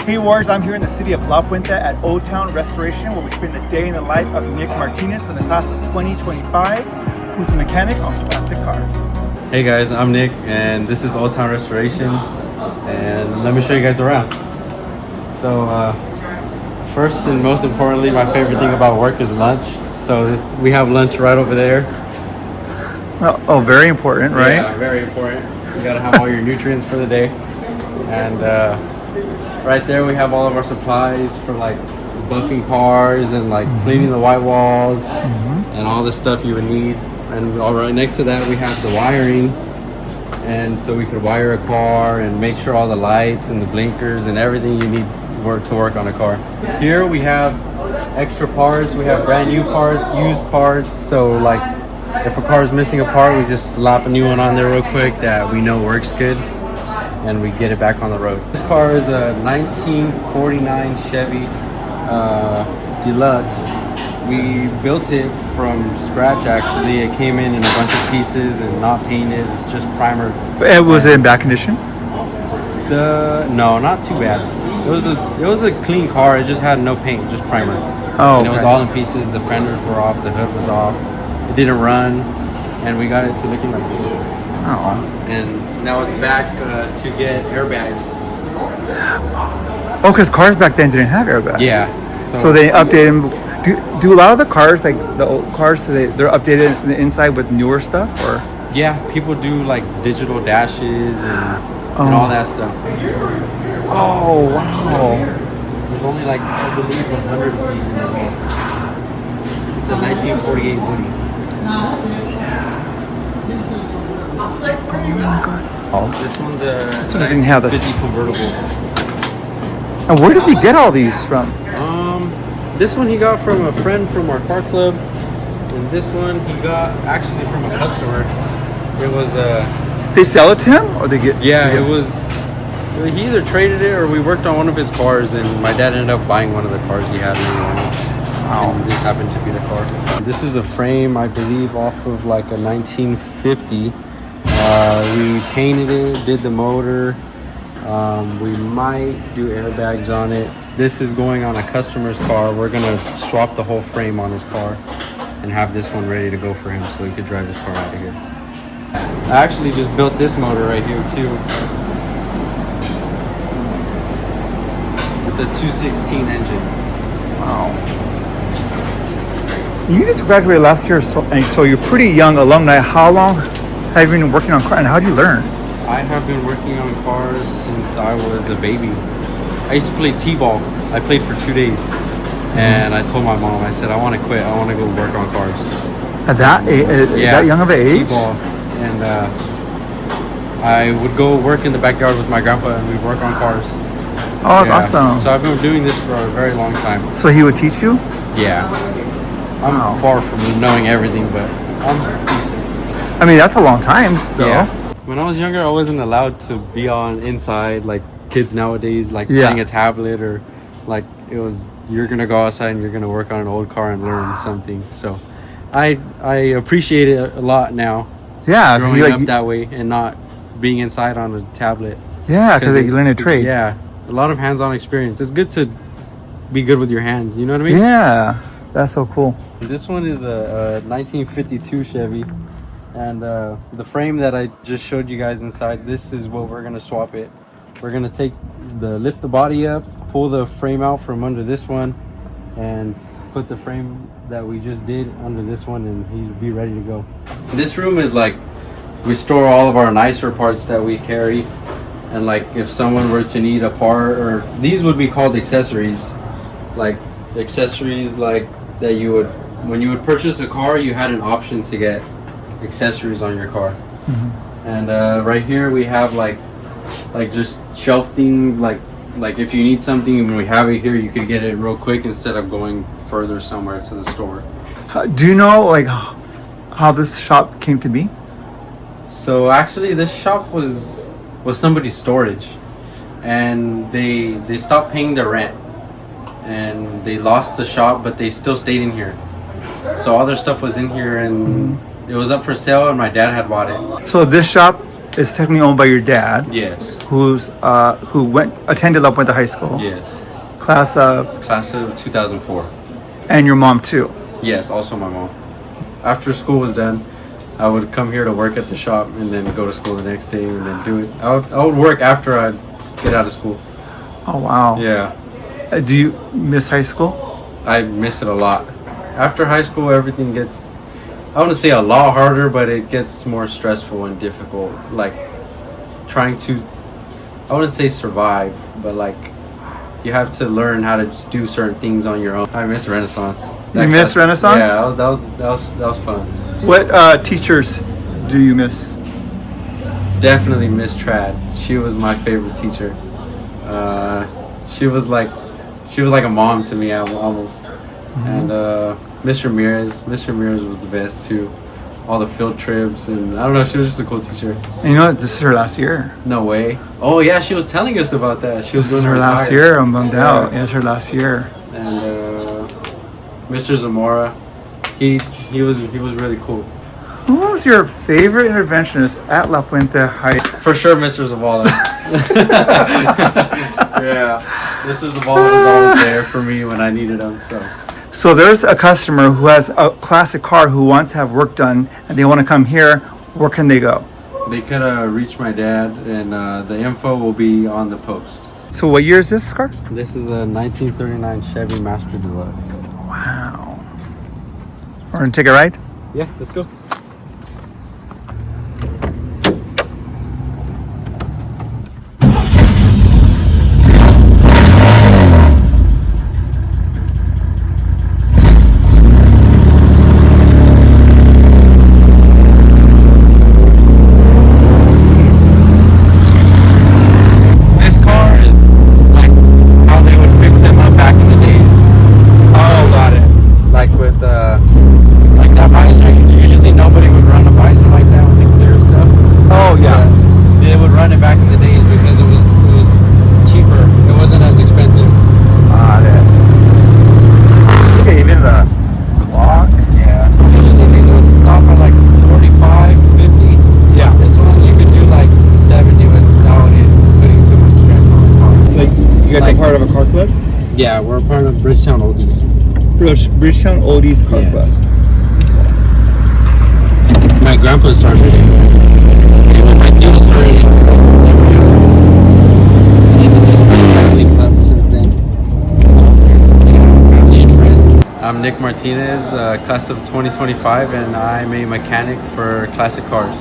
Hey Warriors, I'm here in the city of La Puente at Old Town Restoration, where we spend the day in the life of Nick Martinez from the class of 2025, who's a mechanic on plastic cars. Hey guys, I'm Nick and this is Old Town Restorations, and let me show you guys around. So first and most importantly, my favorite thing about work is lunch. So we have lunch right over there. Oh, very important, right? Yeah, very important. You gotta have all your nutrients for the day. And right there we have all of our supplies for like buffing cars and like cleaning the white walls and all the stuff you would need. And all right next to that we have the wiring, and so we could wire a car and make sure all the lights and the blinkers and everything you need to work on a car. Here we have extra parts. We have brand new parts, used parts, so like if a car is missing a part, we just slap a new one on there real quick that we know works good, and we get it back on the road. This car is a 1949 Chevy Deluxe. We built it from scratch actually. It came in a bunch of pieces and not painted, just primer. Was it in bad condition? No, not too bad. It was a clean car. It just had no paint, just primer. Oh, and it was all in pieces. The fenders were off, the hood was off. It didn't run, and we got it to looking like this. Oh. And now it's back to get airbags. Oh, because cars back then didn't have airbags. Yeah. So they updated them. Do a lot of the cars, like the old cars, so they're updated in the inside with newer stuff, or? Yeah, people do like digital dashes and all that stuff. Oh, wow. There's only like, I believe, 100 of these in the world. It's a 1948 Woody. Oh my God. This one's a This one doesn't have the 50 convertible. And where does he get all these from? This one he got from a friend from our car club, and this one he got actually from a customer. It was They sell it to him, or they get? yeah, it was. He either traded it or we worked on one of his cars, and my dad ended up buying one of the cars he had. And this happened to be the car. This is a frame, I believe, off of like a 1950. We painted it, did the motor. We might do airbags on it. This is going on a customer's car. We're gonna swap the whole frame on his car and have this one ready to go for him so he could drive his car out of here. I actually just built this motor right here too. It's a 216 engine. Wow. You just graduated last year, so you're pretty young alumni. How long have you been working on cars, and how did you learn? I have been working on cars since I was a baby. I used to play t-ball. I played for 2 days, and I told my mom, I said, I want to quit. I want to go work on cars. At that that young of an age? T-ball. And I would go work in the backyard with my grandpa, and we'd work on cars. Oh, that's awesome. So I've been doing this for a very long time. So he would teach you? Yeah. I'm far from knowing everything, but I'm decent. I mean, that's a long time, though. Yeah. When I was younger, I wasn't allowed to be on inside like kids nowadays, like playing a tablet, or like it was, you're gonna go outside and you're gonna work on an old car and learn something. So I appreciate it a lot now. Yeah, growing up that way and not being inside on a tablet. Yeah, because you learn a trade. Yeah, a lot of hands-on experience. It's good to be good with your hands. You know what I mean? Yeah, that's so cool. This one is a 1952 Chevy. And the frame that I just showed you guys inside, this is what we're gonna swap it. We're gonna lift the body up, pull the frame out from under this one, and put the frame that we just did under this one, and he'll be ready to go. This room is like, we store all of our nicer parts that we carry, and like if someone were to need a part, or these would be called accessories, like accessories like that you would, when you would purchase a car, you had an option to get accessories on your car. And right here we have like just shelf things, like if you need something and we have it here, you could get it real quick instead of going further somewhere to the store. Do you know like how this shop came to be? So actually this shop was somebody's storage, and they stopped paying their rent and they lost the shop, but they still stayed in here. So all their stuff was in here, and it was up for sale, and my dad had bought it. So this shop is technically owned by your dad, Yes. who attended La Puente High School, Yes. class of, Class of 2004. and your mom too. Yes, also my mom. After school was done, I would come here to work at the shop and then go to school the next day and then do it. I would work after I'd get out of school. Oh wow. Yeah. Do you miss high school? I miss it a lot. After high school, everything gets, I wouldn't say a lot harder, but it gets more stressful and difficult. Like trying to, I wouldn't say survive, but like you have to learn how to just do certain things on your own. I miss Renaissance. You miss Renaissance? Yeah, that was fun. What teachers do you miss? Definitely Miss Trad. She was my favorite teacher. She was like a mom to me almost. And Miss Ramirez was the best too. All the field trips and I don't know, she was just a cool teacher. And you know what? This is her last year. No way. Oh yeah, she was telling us about that. She was This is going her to last retire. year. I'm bummed out. Yeah. It's her last year. And Mr. Zamora, he was really cool. Who was your favorite interventionist at La Puente High? For sure, Mr. Zavala. Yeah, Mr. Zavala was always there for me when I needed him. So there's a customer who has a classic car who wants to have work done and they want to come here. Where can they go? They could reach my dad, and the info will be on the post. So what year is this car? This is a 1939 Chevy Master Deluxe. Wow. We're gonna take a ride? Yeah, let's go. Part of a car club? Yeah, we're a part of Bridgetown Oldies. Bridgetown Oldies Car Yes. Club. My grandpa started it. And my dad started it. And it's just been a family club since then. Yeah, family and friends. I'm Nick Martinez, class of 2025, and I'm a mechanic for classic cars.